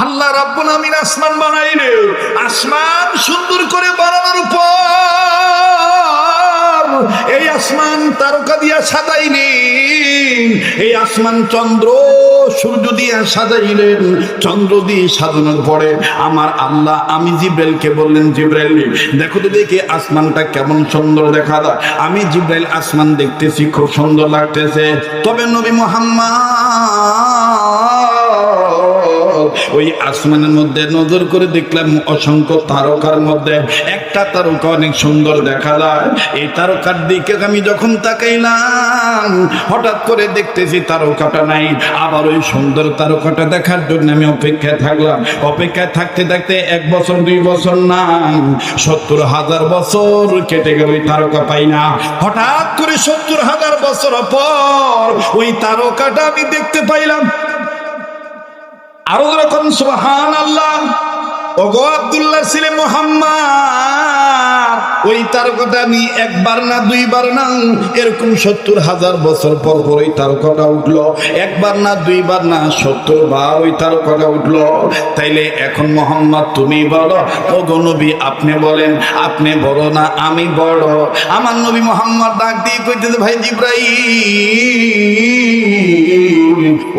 আল্লাহ রাব্বুল আমিন আসমান বানাইলে, আসমান সুন্দর করে বানানোর পর এই আসমান তারকা দিয়া সাজাইলেন, এই আসমান চন্দ্র সূর্য দিয়া সাজাইলেন। চন্দ্র দিয়ে সাজানোর পরে আমার আল্লাহ আমি জিব্রাইলকে বললেন, জিব্রাইল দেখো তো দেখি আসমানটা কেমন সুন্দর দেখা যায়। আমি জিব্রাইল আসমান দেখতেছি, খুব সুন্দর লাগতেছে। তবে নবী মুহাম্মদ ওই আসমানের মধ্যে নজর করে দেখলাম অসংখ্য তারকার মধ্যে একটা তারকা অনেক সুন্দর দেখা যায়। এই তারকার দিকে আমি যখন তাকাইলাম, হঠাৎ করে দেখতেছি তারকাটা নাই। আবার ওই সুন্দর তারকাটা দেখার জন্য আমি অপেক্ষায় থাকলাম। অপেক্ষায় থাকতে থাকতে 1 বছর 2 বছর না, 70,000 বছর কেটে গেল, ওই তারকা পাই না। হঠাৎ করে 70,000 বছর পর ওই তারকাটা আমি দেখতে পাইলাম। আরো যখন সুবহানাল্লাহ, ওগো আব্দুল্লাহ ছেলে মুহাম্মদ, ওই তারকাটা আমি 1 বার না 2 বার না, এরকম 70,000 বছর পর পর ওই তারকাটা উঠলো। 1 বার না 2 বার না, 70 বার ওই তারকাটা উঠলো। তাইলে এখন মুহাম্মদ তুমি বলো, ওগো নবী আপনি বলেন, আপনি বড় না আমি বড়? আমার নবী মুহাম্মদ ডাক দিয়ে কইতেছে, ভাই জিবরাইল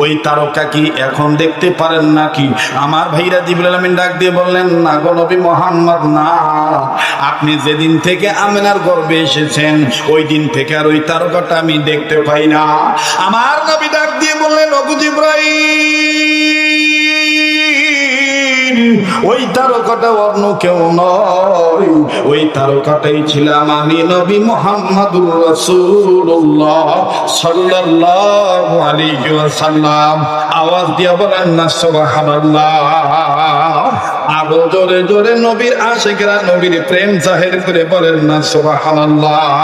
ওই তারকা কি এখন দেখতে পারেন নাকি? আমার ভাইরা জিবরাইল আমিন ডাক দিয়ে বললেন, না গো নবী মুহাম্মদ না, আপনি যেদিন থেকে আমিনার গর্ভে এসেছেন ওই দিন থেকে আর ওই তারকাটা আমি দেখতে পাই না। আমার নবী ডাক দিয়ে বললেন, ওগো জিবরাইল ওই তারকাটা অন্য কেউ নয়, ওই তারকাটাই ছিলাম আমি নবী মুহাম্মদুর রাসূলুল্লাহ সাল্লাল্লাহু আলাইহি ওয়াসাল্লাম। আওয়াজ দিয়ে বলেন না সুবহানাল্লাহ। আরো জোরে জোরে নবীর আশিকরা নবীর প্রেম জাহির করে বলেন না সুবহানাল্লাহ।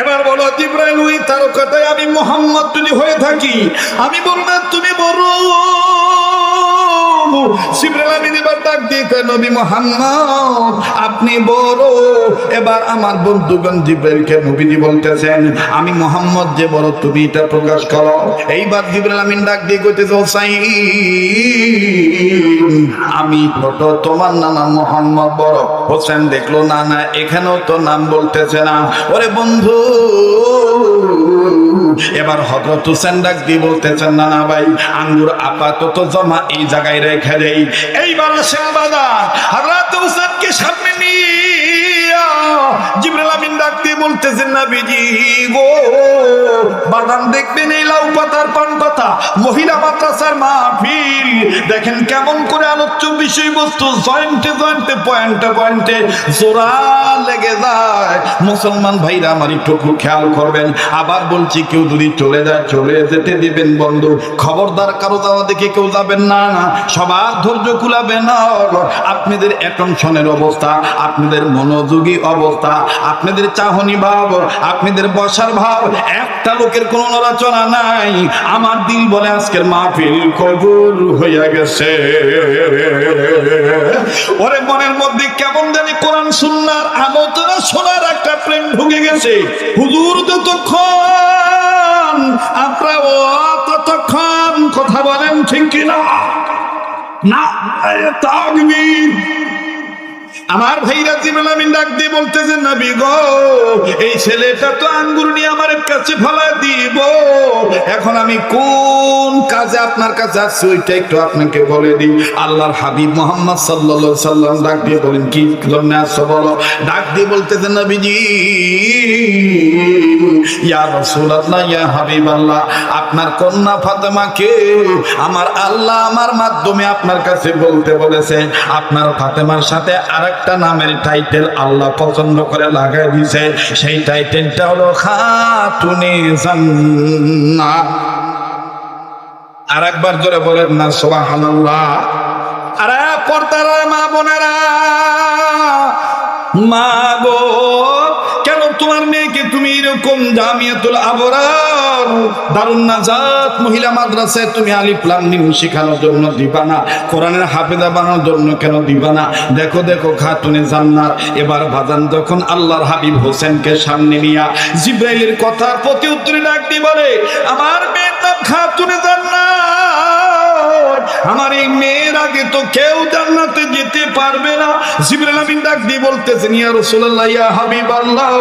এবার বলো জিবরাইল ওই তারকাটাই আমি মুহাম্মদ যদি হয়ে থাকি, আমি বলবো তুমি বড়। জিবরাইল আমিন এবার ডাক দিয়ে কয়, নবী মুহাম্মদ আপনি বড়। এবার আমার বন্ধুগণ জিবরাইলকে নবীজি বলতেছেন, আমি মুহাম্মদ যে বড় তুমি এটা প্রকাশ করো। এইবার জিবরাইল আমিন ডাক দিয়ে কইতেছে, হোসাইন আমি ছোট, তোমার নানা মুহাম্মদ বড়। হোসেন দেখলো না না, এখানেও তো নাম বলতেছে না। ওরে বন্ধু, এবার হযরত হোসেন ডাক দিয়ে বলতেছেন, না না ভাই আঙ্গুর আপাতত জমা এই জায়গায় রেখে দেই। এইবার আসেন বাজার, হযরত হোসেনকে সামনে নিয়ে জিবরাইল আমিন ডাক দিয়ে বলতেছেন, নবীজি গো বাদাম দেখবেন এই লাউ পাতার পান পাতা মহিলা মাদ্রাসার মাহফিল, দেখেন কেমন করে আলোচ্য বিষয়বস্তু জয়েন্টে জয়েন্টে পয়েন্টে পয়েন্টে জোড়া লেগে যায়। মুসলমান ভাইরা আমার একটু খেয়াল করবেন। আবার বলছি, কেউ যদি চলে যায় চলে যেতে দিবেন বন্ধু, খবরদার কারো যাওয়া দেখে কেউ যাবেন না। সবার ধৈর্য কুলাবে না। আপনাদের অ্যাটেনশনের অবস্থা, আপনাদের মনোযোগী অবস্থা, আপনাদের চাহনি ভাব, আপনাদের বসার ভাব, একটা লোকের কোনো নড়াচড়া নাই। আমার দিল বলে আজকের মাহফিল কবুল হইয়া গেছে। ওরে মনের মধ্যে কেমন জানি কোরআন সুন্নাহর আলোচনা শোনার একটা প্রেম ঢুকে গেছে। হুজুর যতক্ষণ আপনারা ততক্ষণ কথা বলেন, ঠিক কিনা? না তাকবীর। আমার ভাইরা জিবরাইল আমিন ডাক দিয়ে বলতেছে, নবী গো এই ছেলেটা তো আঙ্গুর নিয়ে আমার কাছে ফেলা দিব, এখন আমি কোন কাজে আপনার কাছে আসছি ওইটা একটু আপনাকে বলে দিই। আল্লাহর হাবিব মুহাম্মদ সাল্লাল্লাহু আলাইহি সাল্লাম ডাক দিয়ে বলেন, কি জন্য আসছো বলো? ডাক দিয়ে বলতেছে, নবীজি ইয়া রাসূলুল্লাহ ইয়া হাবিবাল্লাহ, আপনার কন্যা ফাতেমাকে আমার আল্লাহ আমার মাধ্যমে আপনার কাছে বলতে বলেছে। আপনার ফাতেমার সাথে আরেকটা নামের টাইটেল আল্লাহ পছন্দ করে লাগাই দিয়েছে, সেই টাইটেলটা হলো খাতুনে জান্নাত। আরেকবার জোরে বলেন না সুবহানাল্লাহ। আরে পর্দার মা বোনেরা, মা গো কেন তোমার মেয়েকে তুমি এরকম জামিয়াতুল আবরার দারুন নাজাত মহিলা মাদ্রাসায় তুমি আলিফ লাম মিম শেখানোর জন্য দিবা না? কোরআনের হাফেজা বানানোর জন্য কেন দিবা না? দেখো দেখো খাতুনে জান্নাত। এবার বাজান যখন আল্লাহর হাবিব হোসেনকে সামনে নিয়া জিবরাইলের কথার প্রতি উত্তরে ডাক দিয়ে বলে, আমার মেয়ের নাম খাতুনে জান্নাত, আমার এই মেয়ের আগে তো কেউ জান্নাতে যেতে পারবে না। জিবরাইল আমিন ডাক দিয়ে বলতেছেন, ইয়া রাসূলুল্লাহ, ইয়া হাবিবাল্লাহ,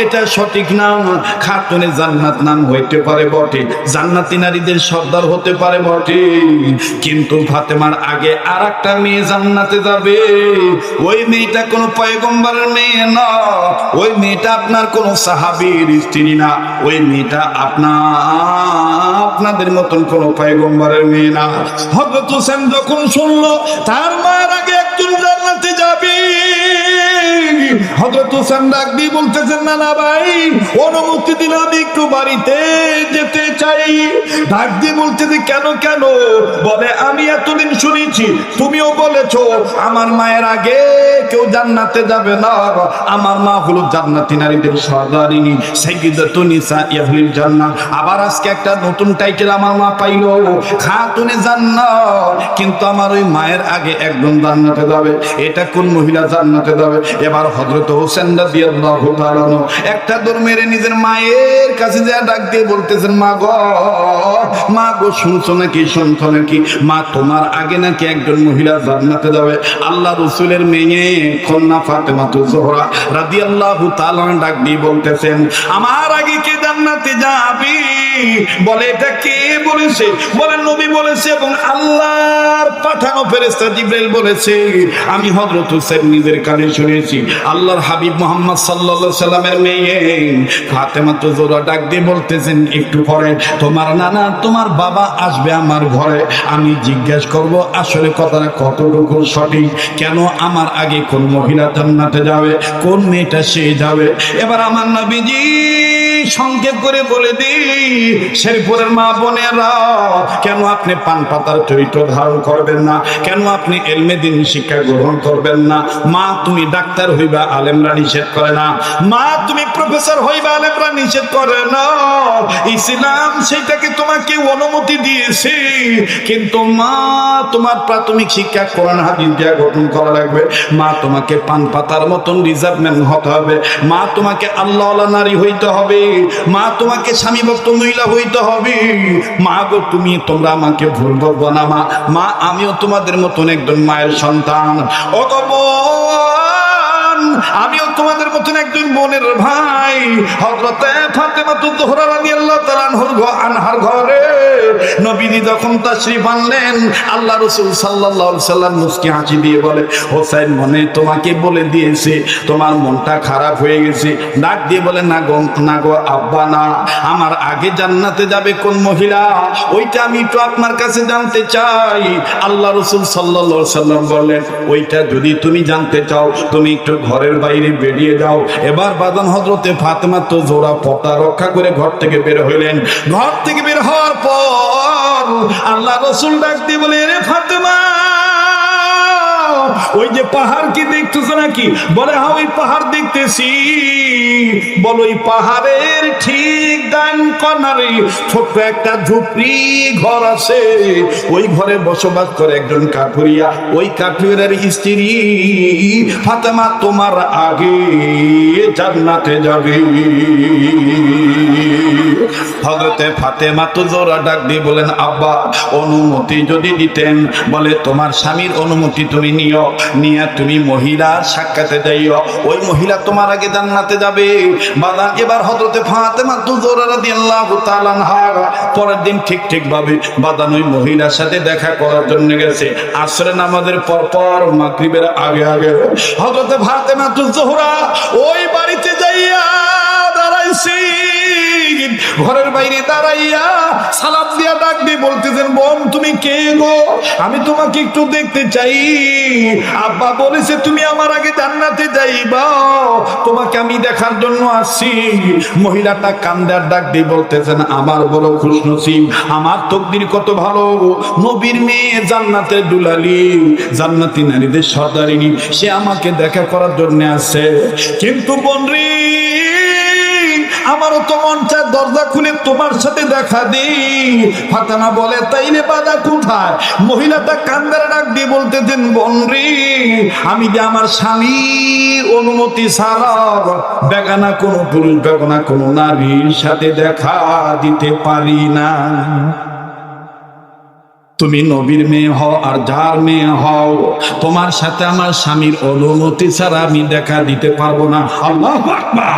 এটা সঠিক নাম। খাতুনে জান্নাত নাম হইতে পারে বটে, জান্নাতি নারীদের সর্দার হতে পারে বটে, কিন্তু ফাতেমার আগে আর একটা মেয়ে জান্নাতে যাবে। ওই মেয়েটা কোনো পয়গম্বরের মেয়ে না, ওই মেয়েটা আপনার কোনো সাহাবীর স্ত্রী না, ওই মেয়েটা আপনাদের মতন কোনো পয়গম্বরের মেয়ে না। হযরত হোসেন যখন শুনলো তার মায়ের আগে একজন জান্নাতে যাবে, হযরত হোসেন ডাক দিয়ে বলতেছেন, না না ভাই, অনুমতি দিলে আমি একটু বাড়িতে যেতে চাই। ডাক দিয়ে বলতেছে, কেন কেন? বলে, আমি এতদিন শুনেছি তুমিও বলেছো আমার মায়ের আগে কেউ জান্নাতে যাবে না, আমার মা হলো জান্নাতি নারীদের সর্দারিনী, সাইয়্যিদাতুন নিসা আহলিল জান্নাহ। আবার আজকে একটা নতুন টাইটেল আমার মা পাইলো, খাতুনে জান্নাত। কিন্তু আমার ওই মায়ের আগে একজন জান্নাতে যাবে, এটা কোন মহিলা জান্নাতে যাবে? এবার হযরত হোসেন রাদিয়াল্লাহু তাআলা একটা দৌড় মেরে নিজের মায়ের কাছে যা ডাক দিয়ে বলতেছেন, মা গো, মা গো, শুনছো নাকি, শুনছো নাকি? মা, তোমার আগে নাকি একজন মহিলা জান্নাতে যাবে। আল্লাহ রাসূলের মেয়ে কন্যা ফাতেমাতুজ জোহরা রাদিয়াল্লাহু তাআলা ডাক দিয়ে বলতেছেন, আমার আগে কে জান্নাতে যাবে? বলে, এটা কে বলেছে? বলে, নবী বলেছে এবং আল্লাহর পাঠানো ফেরেশতা জিবরাইল বলেছে। আমি হযরত হোসেন নিজের কানে শুনেছি। আল্লাহর হাবিব মুহাম্মদ সাল্লাল্লাহু আলাইহি সাল্লামের মেয়ে ফাতেমাতুজ জোহরা ডাক দিয়ে বলতেছেন, একটু পরে তোমার নানা, তোমার বাবা আসবে আমার ঘরে, আমি জিজ্ঞেস করব আসলে কথাটা কতটুকু সঠিক, কেন আমার আগে কোন মহিলা জান্নাতে যাবে, কোন মেয়েটা সে যাবে। এবার আমার নবীজি সংক্ষেপ করে বলে দিই, শেরপুরের মা বোনেরা, কেন আপনি পান পাতার চরিত্র ধারণ করবেন না? কেন আপনি ইলমে দ্বীন শিক্ষা গ্রহণ করবেন না? মা, তুমি ডাক্তার হইবা, আলেমরা নিষেধ করে না। মা, তুমি প্রফেসর হইবা, আলেমরা নিষেধ করে না। ইসলাম সেটাকে তোমাকে অনুমতি দিয়েছে, কিন্তু মা, তোমার প্রাথমিক শিক্ষা কোরআন হাদিস দিয়ে গঠন করা লাগবে। মা, তোমাকে পান পাতার মতন রিজার্ভমেন্ট হতে হবে। মা, তোমাকে আল্লাহওয়ালা নারী হইতে হবে। মা, তোমাকে স্বামী ভক্ত মহিলা হইতে হবে। মা গো, তোমরা আমাকে ভুল করবো না। মা, মা, আমিও তোমাদের মতন একজন মায়ের সন্তান। ও গো, আমিও তোমাদের মতন একজন বোনের ভাই। হযরত ফাতেমাতুজ জোহরা রাদিয়াল্লাহু তাআলা আনহার ঘরে নবীজি যখন তাশরীফ আনলেন, আল্লাহ রাসূল সাল্লাল্লাহু আলাইহি সাল্লাম মুস্কি হাসি দিয়ে বলে, হোসেন মনে তোমাকে বলে দিয়েছে তোমার মনটা খারাপ হয়ে গেছে। ডাক দিয়ে বলে, না গো আব্বা, না, আমার আগে জান্নাতে যাবে কোন মহিলা, ওইটা আমি একটু আপনার কাছে জানতে চাই। আল্লাহ রাসূল সাল্লাল্লাহু আলাইহি সাল্লাম বললেন, ওইটা যদি তুমি জানতে চাও তুমি একটু ঘরের বাইরে বেরিয়ে যাও। এবার বাদান হযরতে ফাতেমাতুজ জোহরা পর্দা রক্ষা করে ঘর থেকে বের হইলেন। ঘর থেকে বের হওয়ার পর আল্লাহ রাসূল ডাক দিয়ে বলে, রে ফাতেমা, ওই যে পাহাড় কি দেখতেছো নাকি? বলে, হ্যাঁ, ওই পাহাড় দেখতেছি। বলো, ওই পাহাড়ের ঠিক ডান কর্নারে ছোট্ট একটা ঝুপড়ি ঘর আছে, ওই ঘরে বসবাস করে একজন কাঠুরিয়া। ওই কাঠুরিয়ার স্ত্রী ফাতেমা তোমার আগে জান্নাতে যাবে। হযরতে ফাতেমাতুজ জোহরা ডাক দিয়ে বলেন, আব্বা, অনুমতি যদি দিতেন। বলে, তোমার স্বামীর অনুমতি তুমি নিও, নিয়ে তুমি মহিলার সাক্ষাতে যাইও, ওই মহিলা তোমার আগে জান্নাতে যাবে। বাদান এবার হযরতে ফাতেমাতুজ জোহরা রাদিয়াল্লাহু তাআলা আনহা পরের দিন ঠিক ভাবে বাদান ওই মহিলার সাথে দেখা করার জন্য গেছে। আসরের নামাজের পর মাগরিবের আগে হযরতে ফাতেমাতুজ জোহরা ওই বাড়িতে যাইয়া দাঁড়াইছে। ঘরের বাইরে দাঁড়াইয়া সালাম দিয়া ডাক দিয়ে বলতেছেন, বোন, তুমি কে গো? আমি তোমাকে একটু দেখতে চাই। আব্বা বলেছে তুমি আমার আগে জান্নাতে যাইবা, তোমাকে আমি দেখার জন্য আসছি। মহিলাটা কান্দার ডাক দিয়ে বলতেছেন, আমার বড় খুশনসিব, আমার তকদির কত ভালো, নবীর মেয়ে, জান্নাতের দুলালি, জান্নাতি নারীদের সর্দারিনী, সে আমাকে দেখা করার জন্য আসছে। কিন্তু বোন রে, আমারও তো মন চায় দরজা খুলে তোমার সাথে দেখা দিই। ফাতেমা বলে, তাইলে বাধা কোথায়? মহিলাটা কান্দার ডাক দিয়ে বলতেছেন, বোন রে, আমি যে আমার স্বামীর অনুমতি ছাড়া বেগানা কোনো পুরুষ, বেগানা কোনো নারীর সাথে দেখা দিতে পারি না। তুমি নবীর মেয়ে হও আর যার মেয়ে হও, তোমার সাথে আমার স্বামীর অনুমতি ছাড়া আমি দেখা দিতে পারবো না। আল্লাহু আকবার।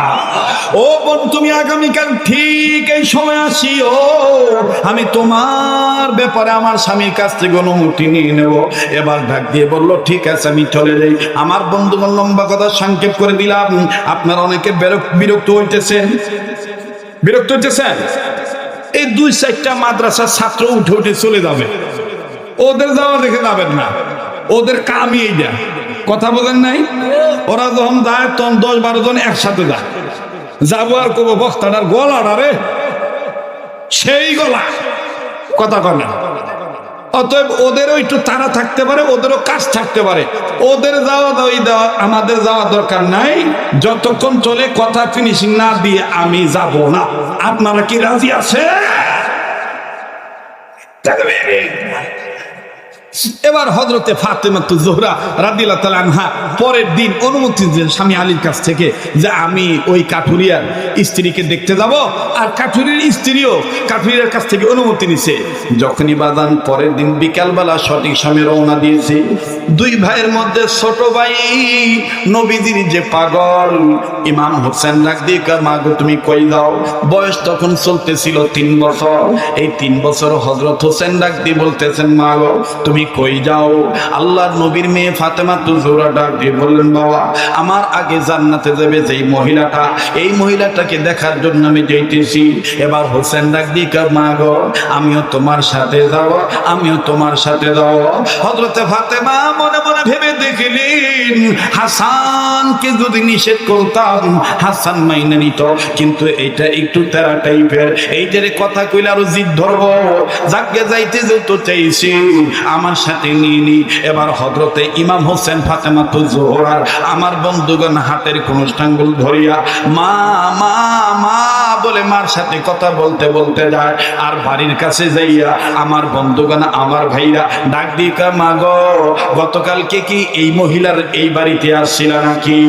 ও বোন, তুমি আগামীকাল ঠিক এই সময় আসিও, আমি তোমার ব্যাপারে আমার স্বামীর কাছ থেকে অনুমতি নিয়ে নেব। এবার ডাক দিয়ে বলল, ঠিক আছে আমি চলে যাই। আমার বন্ধুগণ, লম্বা কথা সংক্ষেপ করে দিলাম, আপনারা অনেকে বিরক্ত হইতেছেন। এই 2-4টা মাদ্রাসার ছাত্র উঠে উঠে চলে যাবে, ওদের যাওয়া দেখে যাবেন না, ওদের কামই এইটা। কথা বলেন নাই? ওরা যখন যায় তখন 10-12 জন একসাথে যায়, যাবো আর কব বক্তাটার গলাটা রে সেই গলা, কথা কয় না। অতএব ওদেরও একটু তাড়া থাকতে পারে, ওদেরও কাজ থাকতে পারে, ওদের যাওয়া দেওয়া আমাদের যাওয়া দরকার নাই। যতক্ষণ চলে কথা ফিনিশিং না দিয়ে আমি যাব না। আপনারা কি রাজি আছে? এবার হযরতে ফাতেমাতুজ জোহরা রাদিয়াল্লাহু তাআলা আনহা পরের দিন অনুমতি দিলেন স্বামী আলীর কাছ থেকে যে আমি ওই কাঠুরিয়ার স্ত্রীকে দেখতে যাব। আর কাঠুরিয়ার স্ত্রীও কাঠুরিয়ার কাছ থেকে অনুমতি নিছে। যখনই বাদান পরের দিন বিকালবেলা সঠিক সময়ে রওনা দিয়েছে, দুই ভাইয়ের মধ্যে ছোট ভাই নবীজির যে পাগল ইমাম হোসেন ডাক দিয়ে কয়, মা গো তুমি কই যাও? বয়স তখন চলতেছিল 3 বছর। এই 3 বছর হযরত হোসেন ডাক দিয়ে বলতেছেন, মা গো তুমি কই যাও? আল্লাহর নবীর মেয়ে ফাতেমাতুজ জোহরা ডাক দিয়ে বললেন, বাবা আমার আগে জান্নাতে যাবে যেই মহিলাটা, এই মহিলাটাকে দেখার জন্য আমি যাইতেছি। এবার হোসেন ডাক দিয়ে কয়, মা গো আমিও তোমার সাথে যাব, আমিও তোমার সাথে যাব। হযরতে ফাতেমা মনে মনে ভেবে দেখলেন, হাসানকে যদি নিষেধ করতাম হাসান মাইনে নিত, কিন্তু এটা একটু তেরা টাইপের, এইটারে কথা কইলে আরো জিদ ধরবো। যাকে যাইতে যেত চাইছি আমার সাথে নিয়ে নি। এবার হযরতে ইমাম হোসেন ফাতেমাতুজ জোহরার আমার বন্ধুগণ হাতের কোণাঙ্গুল ধরিয়া মা মা মা বলে মার সাথে কথা বলতে বলতে যায়। আর বাড়ির কাছে যাইয়া আমার বন্ধুগণ আমার ভাইরা ডাক দিয়ে কয়, মা গো গতকালকে কি এই মহিলার এই বাড়িতে আসছিল নাকি?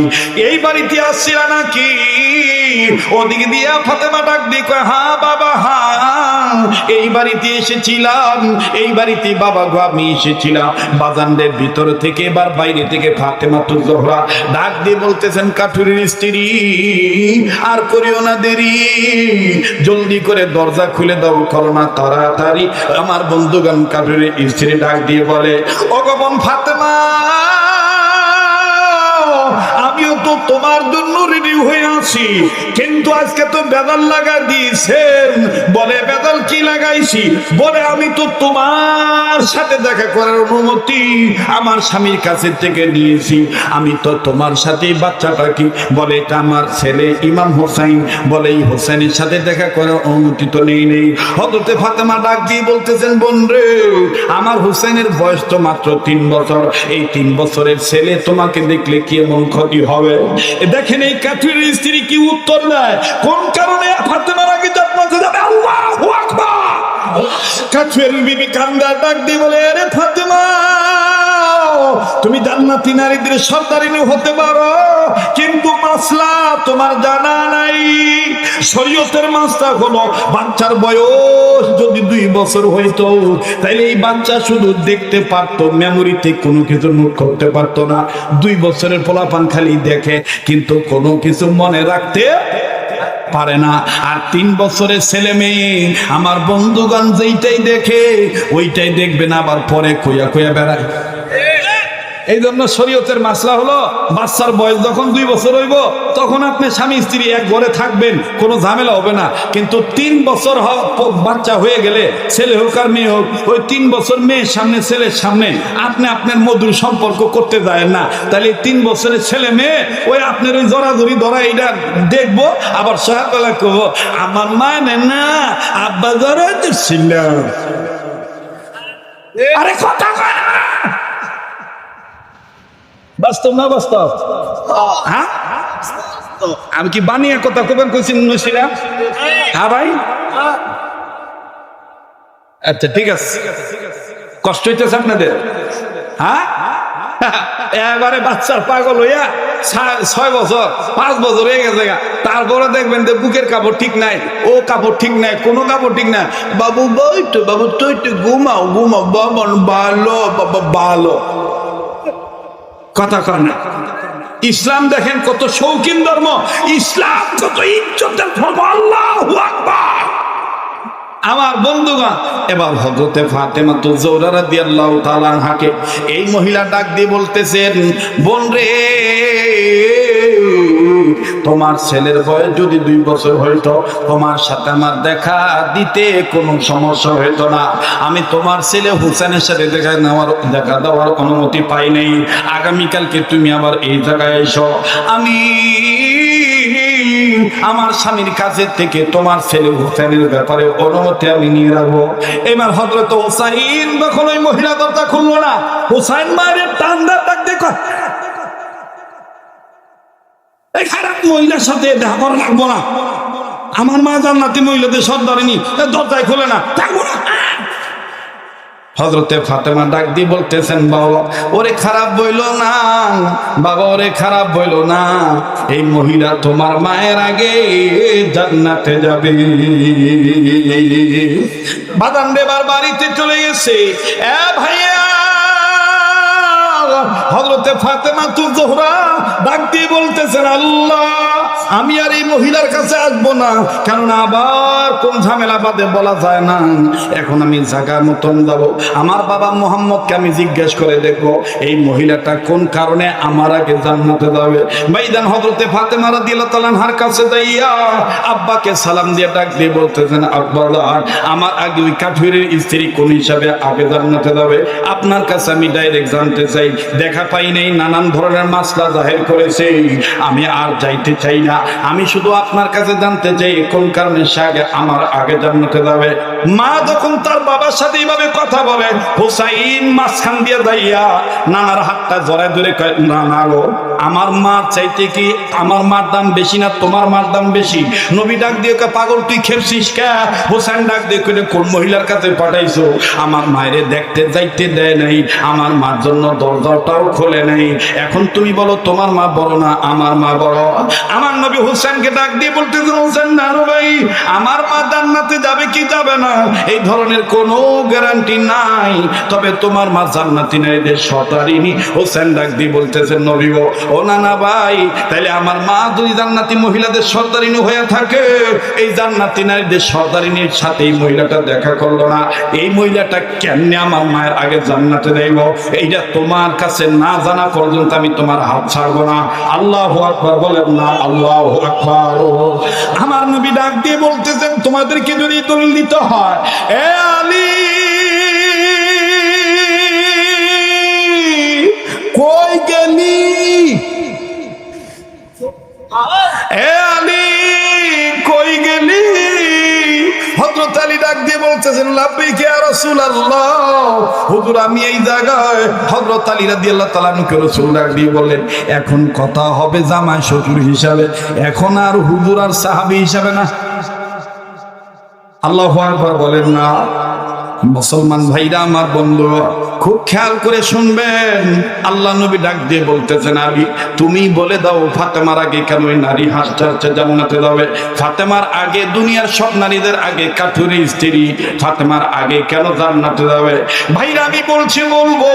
এই বাড়িতে আসছিল নাকি? ওদিকে দিয়া ফাতেমা ডাক দিয়ে কয়, হ্যাঁ বাবা হ্যাঁ, এই বাড়িতে এসেছিলাম, এই বাড়িতে বাবা গো আমি এসেছিলাম। বাজানদের ভিতর থেকে এবার বাইরে থেকে ফাতেমাতুজ জোহরা ডাক দিয়ে বলতেছেন, কাঠুরির স্ত্রী আর করিও না দেরি, জলদি করে দরজা খুলে দাও, করো না তাড়াতাড়ি। আমার বন্ধুগণ কাঠুরির স্ত্রী ডাক দিয়ে বলে, ও গো বোন ফাতেমা, আমিও তো তোমার জন্য রেডি হয়ে আছি, কিন্তু আজকে তো বেদাল লাগা দিয়েছেন। বলে বেদাল কি লাগাইছি? বলে আমি তো তোমার সাথে দেখা করার অনুমতি আমার স্বামীর কাছে থেকে নিয়েছি, আমি তো তোমার সাথে বাচ্চাটা কি? বলে এটা আমার ছেলে ইমাম হোসেন। বলে এই হোসেনের সাথে দেখা করার অনুমতি তো নেই। হযরতে ফাতেমা ডাক দিয়ে বলতেছেন, বোন রে আমার হোসেনের বয়স তো মাত্র 3 বছর, এই 3 বছরের ছেলে তোমাকে দেখলে কি এমন ক্ষতি হবে? দেখেন এই কাঠুরির স্ত্রী কি উত্তর দেয়, কোন কারণে ফাতেমার আগে জান্নাতে যাবে। আল্লাহু আকবার। কাঠুরির বিবি কান্দা ডাক দিয়ে বলে, আরে ফাতেমা তুমি জান্নাতি নারীদের সর্দারিনী হতে পারো, কিন্তু মাসলা তোমার জানা নাই। শরীয়তের মাসলা হলো বাচ্চার বয়স যদি 2 বছর হইতো তাহলে এই বাচ্চা শুধু দেখতে পারতো, মেমোরিতে কোনো কিছু নোট করতে পারতো না। 2 বছরের পোলাপান খালি দেখে কিন্তু কোনো কিছু মনে রাখতে পারে না। আর 3 বছরের ছেলে মেয়ে আমার বন্ধুগণ যেইটাই দেখে ওইটাই দেখবে না, আবার পরে কইয়া কইয়া বেড়ায়। এই জন্য শরীয়তের মাসলা হলো বাচ্চার বয়স যখন 2 বছর হইব তখন আপনি স্বামী স্ত্রী এক ঘরে থাকবেন, কোনো ঝামেলা হবে না। কিন্তু 3 বছর বাচ্চা হয়ে গেলে, ছেলে হোক আর মেয়ে হোক, ওই 3 বছর মেয়ের সামনে ছেলের সামনে আপনি আপনার মধুর সম্পর্ক করতে যায় না। তাহলে 3 বছরের ছেলে মেয়ে ওই আপনার ওই জড়াজড়ি ধরা এটা দেখবো, আবার সকালে কব আমার মানে না আব্বা জড়াইতে ছিল। আরে কথা কয় না, বাস্তব না বাস্তব? হ্যাঁ আমি কি বানিয়ে কথা কবেন কইছি নসিরা? হ্যাঁ ভাই, আচ্ছা ঠিক আছে, কষ্ট হইতেছে আপনাদের? হ্যাঁ এবারে বাচ্চার পাগল হইয়া 6 বছর 5 বছর হয়ে গেছে, তারপরে দেখবেন যে বুকের কাপড় ঠিক নাই, ও কাপড় ঠিক নাই, কোনো কাপড় ঠিক নাই। বাবু বইতো, বাবু তুই একটু ঘুমাও ঘুমাও, বাবা ভালো, বাবা ভালো কথা কর না। ইসলাম দেখেন কত শৌখিন ধর্ম, ইসলাম কত ইজ্জতের ধর্ম। আল্লাহু আকবার। আমার বন্ধুগণ, এবার হযরতে ফাতেমা জোহরা রাদিয়াল্লাহু তাআলা আনহাকে এই মহিলা ডাক দিয়ে বলতেছেন, বোন রে, তোমার ছেলের বয়স যদি 2 বছর হইতো, তোমার সাথে আমার দেখা দিতে কোনো সমস্যা হইতো না। আমি তোমার ছেলে হুসেনের সাথে দেখা দেওয়ার অনুমতি পাই নাই। আগামীকালকে তুমি আবার এই জায়গায় এসো, আমি আমার স্বামীর কাছে থেকে তোমার ছেলে হুসেনের ব্যাপারে অনুমতি আমি নিয়ে রাখবো। এবার হযরত হুসাইন যখন ওই মহিলা দরজা খুললো না, হুসাইন মায়ের টান ডাক দেখো, এই খারাপ মহিলার সাথে দেখা করা লাগবো না, আমার মা জান্নাতি মহিলাদের সর্দারিনী, দরজায় খুলে না, থাকবো না। হযরতে ফাতেমা ডাক দিয়ে বলতেছেন, বাবা ওরে খারাপ বইলো না, বাবা ওরে খারাপ বইলো না, এই মহিলা তোমার মায়ের আগে জান্নাতে যাবে। বাদান দেবার বাড়িতে চলে গেছে। এ ভাইয়া, হযরতে ফাতেমা জোহরা ডাক দিয়ে বলতেছেন, আল্লাহ আমি আর এই মহিলার কাছে আসবো না, কেননা আবার কোন ঝামেলা বাদে বলা যায় না। এখন আমি জায়গা মতন যাবো, আমার বাবা মোহাম্মদকে আমি জিজ্ঞেস করে দেখবো এই মহিলাটা কোন কারণে আমার আগে জান্নাতে যাবে। ভাইজান হযরতে ফাতেমা রাদিয়াল্লাহু তাআলা আনহার কাছে যাইয়া আব্বাকে সালাম দিয়ে ডাক দিয়ে বলতেছেন, আব্বা আমার আগে ওই কাফিরের স্ত্রী কোন হিসাবে আগে জান্নাতে যাবে, আপনার কাছে আমি ডাইরেক্ট জানতে চাই। দেখা পাই নাই, নানান ধরনের মাসলা জাহির করেছে, আমি আর যাইতে চাই না, আমি শুধু আপনার কাছে জানতে চাই কোন কারণে সে আমার আগে জান্নাতে যাবে। মা যখন তার বাবার সাথে এইভাবে কথা বলে, হুসাইন মাঝখান দিয়ে দাইয়া নানার হাতটা জড়ায় ধরে কয়, না না গো, আমার মা চাইতে কি আমার মার দাম বেশি না তোমার মার দাম বেশি? নবী ডাক দিয়ে কয়, পাগল তুই খেপছিস কে? হুসাইন ডাক দিয়ে কইলে, কোন মহিলার কাছে পাঠাইছো? আমার মায়েরে দেখতে যাইতে দেয় নাই, আমার মার জন্য দরজাটাও খোলে নাই, এখন তুমি বলো তোমার মা বড় না আমার মা বড়? আমার নবী হুসাইনকে ডাক দিয়ে বলতেছেন, হুসাইন না ভাই, আমার মা জান্নাতে যাবে কি যাবে না এই ধরনের কোনো গ্যারান্টি নাই, তবে তোমার মা জান্নাতি নারীদের সর্দারিনী। হুসাইন ডাক দিয়ে বলতেছেন, নবী গো, ও না না ভাই, তাহলে আমার মা যদি জান্নাতি মহিলাদের সর্দারিনী হয়ে থাকে, এই জান্নাতি নারীদের সর্দারিনীর সাথে এই মহিলাটা দেখা করলো না, এই মহিলাটা কেমনে আমার মায়ের আগে জান্নাতে দেব, এইটা তোমার কাছে না জানা পর্যন্ত আমি তোমার হাত ছাড়বো না। আল্লাহু আকবার বলেন না, আল্লাহু আকবার। আমার নবী ডাক দিয়ে বলতেছেন, তোমাদেরকে যদি দলিল দিতে হয়, এ আলী কই গেলি, এ আলী কই গেলি? হযরত আলী ডাক দিয়ে বলতেছেন, লাব্বাইক ইয়া রাসূলুল্লাহ, হুজুর আমি এই জায়গায়। হযরত আলী রাদিয়াল্লাহু তাআলা আনহু রাসূল ডাক দিয়ে বললেন, এখন কথা হবে জামাই শ্বশুর হিসাবে, এখন আর হুজুর আর সাহাবী হিসাবে না। আল্লাহু আকবার বলেন না। মুসলমান ভাইরা আমার বন্ধু, খুব খেয়াল করে শুনবেন। আল্লাহ নবী ডাক দিয়ে বলতেছেন, আলী তুমি বলে দাও ফাতেমার আগে কেন ওই নারী হাসতে হাসতে জান্নাতে যাবে? ফাতেমার আগে দুনিয়ার সব নারীদের আগে কাফিরের স্ত্রী ফাতেমার আগে কেন জান্নাতে যাবে? ভাইরা আমি বলছি বলবো,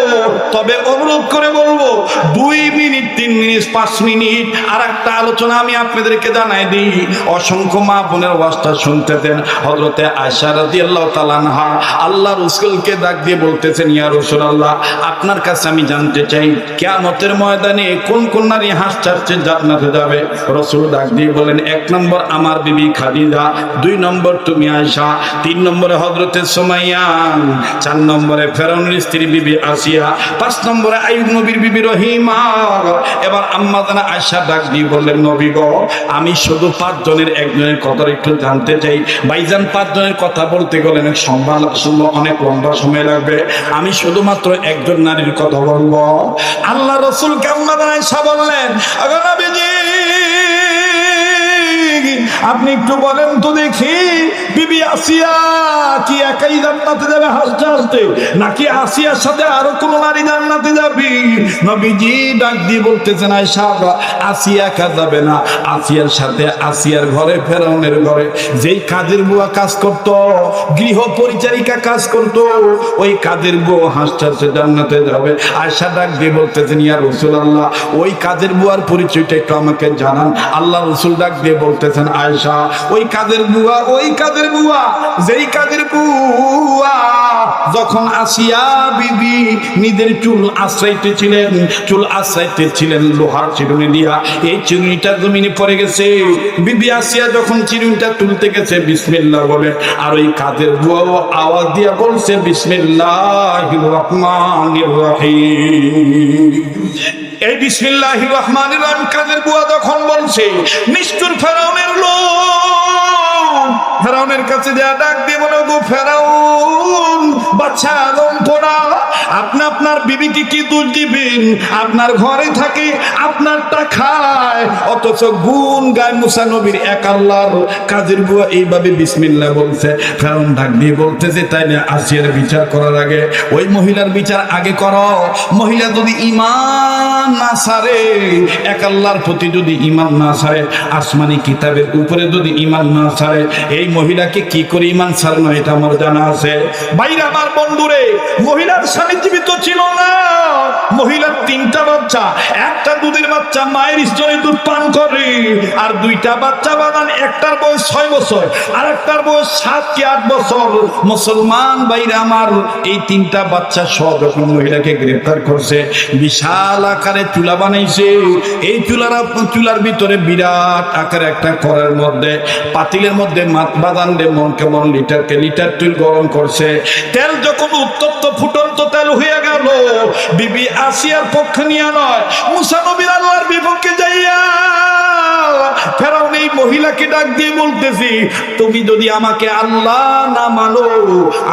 তবে অনুরোধ করে বলবো 2 মিনিট 3 মিনিট 5 মিনিট আর একটা আলোচনা আমি আপনাদেরকে জানাই দিই। অসংখ্য মা বোনের ওয়াজটা শুনতে দেন। হযরতে আয়েশা রাদিয়াল্লাহু তাআলা আনহা আল্লাহ রাসূলকে ডাক দিয়ে বলতেছেন, ইয়া রাসূলুল্লাহ আপনার কাছে আমি জানতে চাই কিয়ামতের ময়দানে কোন কোন নারী হাসতে হাসতে জান্নাতে যাবে? রাসূল ডাক দিয়ে বলেন, 1 নম্বর আমার বিবি খাদিজা, 2 নম্বর তুমি আয়েশা, 3 নম্বরে হযরতে সুমাইয়া, 4 নম্বরে ফেরাউনের স্ত্রী বিবি আসিয়া, 5 নম্বরে আইয়ুব নবীর বিবি রহিমা। এবার আম্মা জানা আয়েশা ডাক দিয়ে বললেন, নবী গো আমি শুধু 5 জনের একজনের কথা একটু জানতে চাই। ভাইজান 5 জনের কথা বলতে গেলে অনেক লম্বা সময় লাগবে, আমি শুধুমাত্র একজন নারীর কথা বলবো। আল্লাহ রাসূল কেমন আয়েশা বললেন, আপনি একটু বলেন তো দেখি, বিবি আসিয়া কি একাই জান্নাতে যাবে হাসতে হাসতে, নাকি আসিয়ার সাথে আরো কোন নারী জান্নাতে যাবি? নবীজি ডাক দিয়ে বলতেছেন আয়েশা আসিয়া একা যাবে না, আসিয়ার সাথে আসিয়ার ঘরে ফেরাউনের ঘরে যেই কাজের বুয়া কাজ করত, গৃহ পরিচারিকা কাজ করত, ওই কাজের বউ হাসতে হাসতে জান্নাতে যাবে। আয়েশা ডাক দিয়ে বলতেছেন ইয়া রাসূলুল্লাহ ওই কাজের বুয়ার পরিচয়টা একটু আমাকে জানান। আল্লাহ রাসূল ডাক দিয়ে বলতেছেন আয়েশা ওই কাজের বুয়া যেই কাজের বুয়া যখন আসিয়া বিবি নিজের চুল আশ্রাইতেছিলেন লোহার চিরুনি দিয়া, এই চিরুনিটা জমিনে পড়ে গেছে। বিবি আসিয়া যখন চিরুনিটা তুলতে গেছে বিসমিল্লাহ বলে, আর ওই কাজের বুয়াও আওয়াজ দিয়া বলছে বিসমিল্লাহির রহমানির রহিম। এই বিসমিল্লাহির রহমানির রহিম কাজের বুয়া যখন বলছে, নিষ্ঠুর ফেরাউনের লোক ফেরাউনের কাছে যা ডাক দিয়ে বলে গো ফেরাউন বাচ্চা আদম পোড়া, আপনি আপনার বিবিকে কি দোষ দিবেন? আপনার ঘরে থাকে, আপনারটা খায়, অথচ গুণ গায় মুসা নবীর এক আল্লাহর কাজের বুয়া এইভাবে বিসমিল্লাহ বলছে। ফেরাউন ডাক দিয়ে বলতেছে তাইলে আসিয়ার বিচার করার আগে ওই মহিলার বিচার আগে করো। মহিলা যদি ঈমান না ছাড়ে, এক আল্লাহর প্রতি যদি ঈমান না ছাড়ে, আসমানি কিতাবের উপরে যদি ঈমান না ছাড়ে, এই মহিলাকে কি করে ঈমান ছাড়ানো এটা আমার জানা আছে। ভাইরা আমার বন্ধুরে, মহিলার স্বামী জীবিত ছিল না, মহিলার 3টা বাচ্চা, একটা দুধের বাচ্চা মায়ের স্তনে দুধ পান করে, আর 2টা বাচ্চা বানান, একটার বয়স 6 বছর আর একটার বয়স 7 কি 8 বছর। মুসলমান ভাইরা আমার, এই 3টা বাচ্চা সব যখন মহিলাকে গ্রেফতার করছে, বিশাল আকারে চুলা বানাইছে। এই চুলার ভিতরে বিরাট আকারে একটা কড়াইয়ের মধ্যে পাতিলের মধ্যে মাছ বাদান দে মন কেমন লিটার তেল গরম করছে। তেল যখন উত্তপ্ত ফুটন্ত তেল হয়ে গেল, বিবি আসিয়ার পক্ষে নিয়ে নয়, মুসা নবীর আল্লাহর বিপক্ষে যাইয়া ফেরাউন এই মহিলাকে ডাক দিয়ে বলতেছি, তুমি যদি আমাকে আল্লাহ না মানো,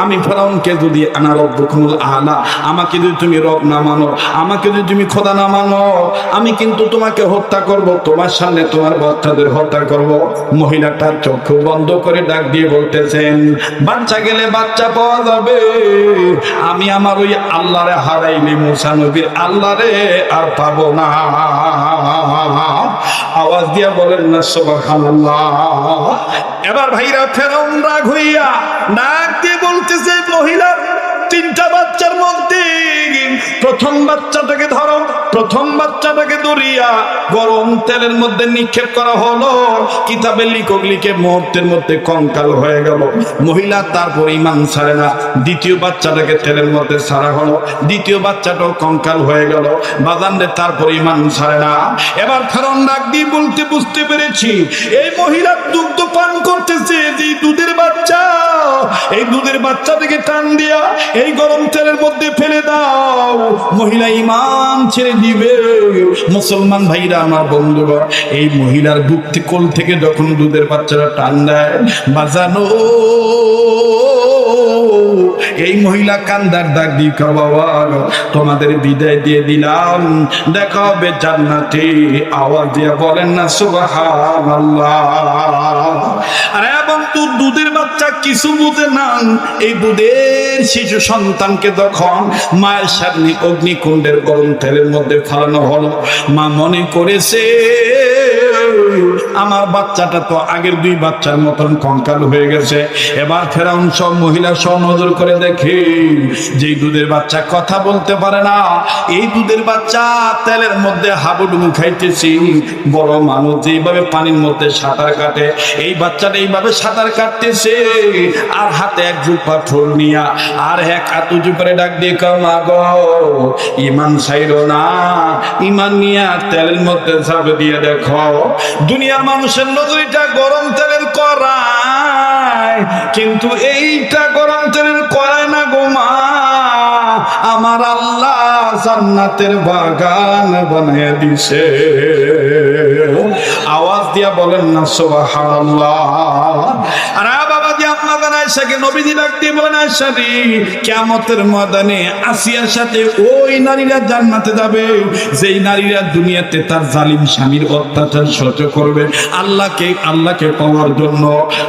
আমি ফেরাউনকে যদি আনা রব্বুকুমুল আলা, আমাকে যদি তুমি রব না মানো, আমাকে যদি তুমি খোদা না মানো, আমি কিন্তু তোমাকে হত্যা করব, তোমার সামনে তোমার বাচ্চাদের হত্যা করব। মহিলাটার চক্ষু বন্ধ করে ডাক দিয়ে বলতেছেন, বাচ্চা গেলে বাচ্চা পাওয়া যাবে, আমি আমার ওই আল্লাহরে হারাইলে মুসা নবীর আল্লাহরে আর পাবো না। আওয়াজ দিয়া বলেন না সুবহানাল্লাহ। এবার ভাইরা ফেরাউন রাগ হইয়া ডাক দিয়ে বলতেছে, মহিলার 3টা বাচ্চার মধ্যে প্রথম বাচ্চাটাকে ধরো, প্রথম বাচ্চাটাকে ধরিয়া গরম তেলের মধ্যে নিক্ষেপ করা হলো। কিতাবে লিখে মুহূর্তের মধ্যে কঙ্কাল হয়ে গেল। মহিলা তারপর ঈমান ছাড়ে না, দ্বিতীয় বাচ্চাটাকে তেলের মধ্যে ছাড়া হলো, দ্বিতীয় বাচ্চাটাও কঙ্কাল হয়ে গেল। বাজানদের তারপর ঈমান ছাড়ে না। এবার ফেরাউন ডাক দিয়ে বলতে, বুঝতে পেরেছি এই মহিলা দুগ্ধ পান করতেছে, যে দুধের বাচ্চা, এই দুধের বাচ্চাটাকে টান দিয়া এই গরম তেলের মধ্যে ফেলে দাও, মহিলা ঈমান ছেড়ে দিবে। মুসলমান ভাইরা আমার বন্ধুরা, এই মহিলার বুক কোল থেকে যখন দুধের বাচ্চারা টান দেয়, বাজানো এই মহিলা কান্দার ডাক দিয়ে বাবা তোমাদের বিদায় দিয়ে দিলাম, দেখা হবে জান্নাতে। আওয়াজ দিয়ে বলেন না সুবহানাল্লাহ। আর এবং দুধের বাচ্চা কিছু বুঝে না, এই দুধের শিশু সন্তানকে যখন মায়ের সামনে অগ্নিকুণ্ডের গরম তেলের মধ্যে ফালানো হলো, মা মনে করেছে আমার বাচ্চাটা তো আগের 2 বাচ্চার মতন কঙ্কাল হয়ে গেছে। এবার ফেরাউন সব মহিলা সব নজর করে দেখে, যেই দুধের বাচ্চা কথা বলতে পারে না, এই দুধের বাচ্চা তেলের মধ্যে হাবুডুবু খাইতেছি। বড় মানুষ যেইভাবে পানির মধ্যে সাঁতার কাটে, এই বাচ্চাটা এইভাবে সাঁতার কাটতেছে, আর হাতে এক ঝুপ পাথর নিয়া আর এক হাত উঁচু করে ডাক দিয়ে মা গো ঈমান ছাইরো না, ঈমান নিয়ে তেলের মধ্যে ঝাঁপ দিয়ে দেখো। দুনিয়ার মানুষের নজরিটা গরম তেলের কড়াই, কিন্তু এইটা গরম তেলের কড়াই না গো মা, আমার আল্লাহ জান্নাতের বাগান বানিয়ে দিছে। আওয়াজ দিয়া বলেন না সুবহানাল্লাহ। আর বাবা জি আপনাদের আয়েশাকে নবীজি ডাক দিয়ে বলেন, আয়েশা রে, কিয়ামতের ময়দানে আসিয়ার সাথে ওই নারীরা জান্নাতে যাবে যেই নারীরা দুনিয়াতে তার জালিম স্বামীর অত্যাচার সহ্য করবে আল্লাহকে পাওয়ার জন্য।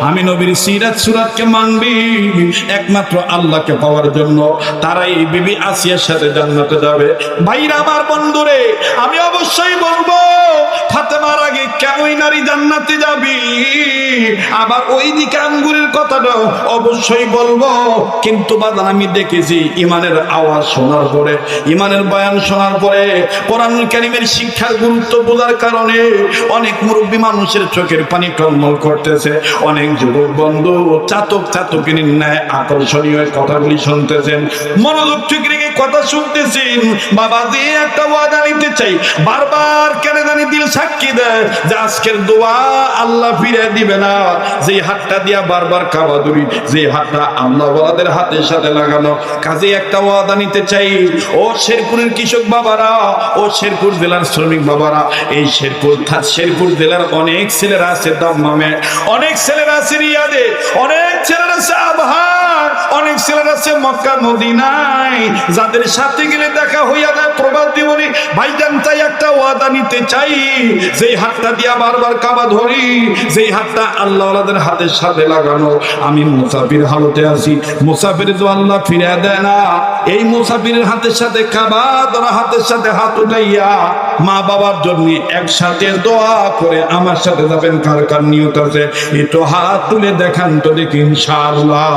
আমি নবীর সিরাত সুরাতকে মানবি একমাত্র আল্লাহকে পাওয়ার জন্য, তারাই বিবি আসিয়ার সাথে জান্নাতে যাবে। ভাইরা আমার, বন্ধুরে, আমি অবশ্যই বলবো ফাতেমার আগে কেন নারী জান্নাতে যাবি, আবার ওই দিকে আঙ্গুরের কথাটা অবশ্যই বলবো। কিন্তু বাদান, আমি দেখেছি ইমানের আওয়াজ শোনার পরে, ইমানের বয়ান শোনার পরে, কোরআনুল কারীমের শিক্ষার গুরুত্ব বোঝার কারণে অনেক মুরব্বী মানুষের চোখের পানি টলমল করতেছে। অনেক যুবক বন্ধু চাতকিনীর ন্যায় আকর্ষণীয় কথাগুলি শুনতেছেন, মনোযোগ ঠিক রেখে কথা শুনতেছেন। বাবা যে একটা ওয়াদা নিতে চাই, বারবার কেন জানি দিল সাক্ষী দেয় যে আজকের দোয়া আল্লাহ ফিরে দিবে না। যে হাতটা দিয়া বারবার কাবা ধরি, যে হাতটা আল্লাহ ওয়ালাদের হাতের সাথে লাগানো, কাজে একটা ওয়াদা নিতে চাই। ও শেরপুরের কৃষক বাবারা, ও শেরপুর জেলার শ্রমিক বাবারা, এই শেরপুর জেলার অনেক ছেলেরা আছে দাম্মামে, অনেক ছেলেরা আছে রিয়াদে, অনেক ছেলেরা আছে আবহার, অনেক ছেলেরা আছে মক্কা মদিনায়, যাদের সাথে গেলে দেখা হইয়া যায় প্রবাদ জীবনে। ভাইজান, তাই একটা ওয়াদা নিতে চাই, যেই হাতটা দিয়া বারবার কাবা ধরি, যেই হাতটা আল্লাহ ওয়ালাদের হাতের সাথে লাগানো। আমি মুসাফির হালতে আছি, মুসাফির তো আল্লাহ ফিরে দেয় না। এই মুসাফিরের হাতের সাথে কাবা ধরা, হাতের সাথে হাত উঠাইয়া মা বাবার জন্য একসাথে দোয়া করে আমার সাথে যাবেন। কার কার নিয়ত আছে একটু হাত তুলে দেখান তো দেখি, ইনশাআল্লাহ।